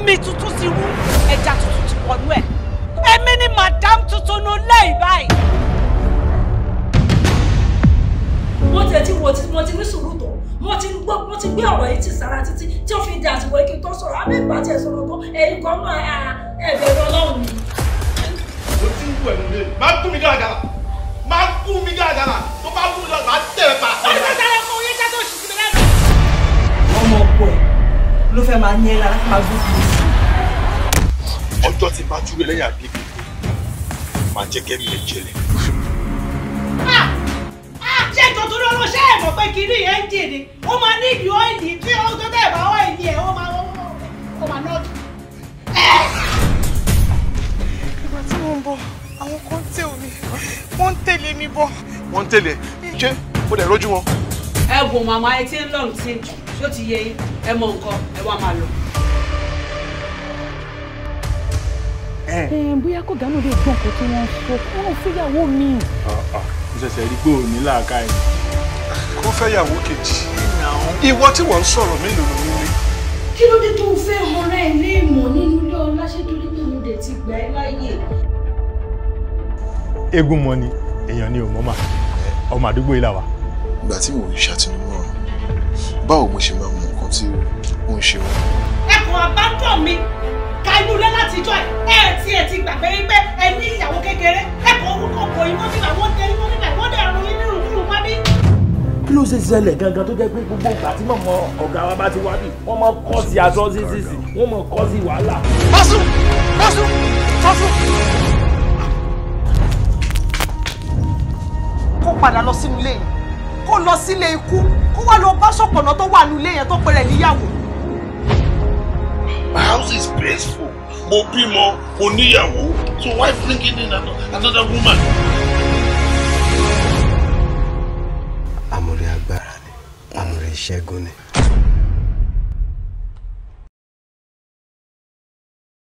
omi tuntun ti rú ẹja tuntun ti wọnú ẹ̀ èmi ni madam tuntun ló lẹ́yìn báyìí. mo tẹ̀ tí wo tí mo ti ní sùúrù tó mo ti gbé ọ̀rọ̀ yìí ti sára títí tí ó fi di àsìkò ike tó sọ̀rọ̀ àmì ìgbà tí ẹ sọ̀rọ̀ tó ẹ̀yin kan máa ẹ̀bẹ̀rẹ̀ ọlọ́run ni. mo ti ń wù ẹ̀nu lé máa gún mi gàgàrà máa gún mi gàgàrà tó bá gún mi lọ máa tẹ̀ ẹ́ pa. ó ní bàtà rẹ̀ kó oyè já tó ṣì sí mi lẹ́nu. ọmọ ọkọ ẹ ló fẹ́ máa ní ẹ lára máa gbé fún mi. ọjọ́ tí bá túrú ẹlẹ́yà gbégbé máa jẹ́ kẹ́mi lè jẹlẹ̀. ṣé ìtọ́jú lọ́wọ́ ṣé ẹ̀ mọ̀ pé kiri ẹ́ńjìn ni ó máa ní ìdí ọ́ìlì tí ó tó tẹ̀ bá ọ́ìlì ẹ̀ ó máa nọ́ọ̀dù. ìgbà tí mo ń bọ̀ àwọn kan tẹ̀ ò ní wọ́n ń tẹ̀lé mi bọ̀. wọ́n ń tẹ̀lé ṣé ó dẹ̀ rójú wọn. ẹ wò màmá ẹ tí ń lọ́rùn tí ṣó ti yẹ yín ẹ mọ nǹkan ẹ wá máa lọ. bóyá kó gánà lè gbọ́n kó tí wọ́n sọ kó wọ́n fẹ́yàwó mi. mo ṣẹ̀ṣẹ̀ rí pé ò ní làákàyè. kó fẹ́yàwó kejì ìwọ tí wọ́n ń sọ̀rọ̀ mélòó ló ní. kí ló dé tó o fẹ́ ọ̀rẹ́ ẹ ní ìmọ̀ nínú ilé ọlá ṣé torí pé mo dẹ̀ ti gbà ẹ́ láyè. eégún mọ ni èèyàn ni ò mọ́ mà ọmọ àdúgbò yìí là wà. ìgbà tí mo ń ṣàtìlẹ́wọ̀n báwo mo ṣe máa mọ nǹkan tí ó ń ṣe wọn. ẹ kò àbájọ mi ka inú ilé látijọ́ ẹ ti gbàgbé pé ẹ ní ìyàwó kékeré ẹ kò orúkọ bò yín wọ́n ti gbà wọ́n tẹ yín wọ́n nígbà wọ́n dẹ̀ rún yín nínú kúrú wá bí. kí ló ṣe ṣẹlẹ̀ gangan tó jẹ́ pé gbogbo ìgbà tí mọ̀mọ́ ọ̀gá wa bá ti wá bí wọ́n máa kọ́ sí aṣọ sísìsì wọ́n máa kọ́ sí wàhálà. Bọ́sùn! Bọ́sùn! Bọ́sùn! kó padà lọ sínú ilé yẹn kó lọ sílé ikú kó wá lọ bá ṣọ̀pọ̀nà tó wà nílé yẹn tó pẹ̀rẹ̀ níyàwó. My house is peaceful. Mo bímọ, mo níyàwó. So why bringing in another woman? Amure agbára ni, Amure ìṣẹ́gun ni.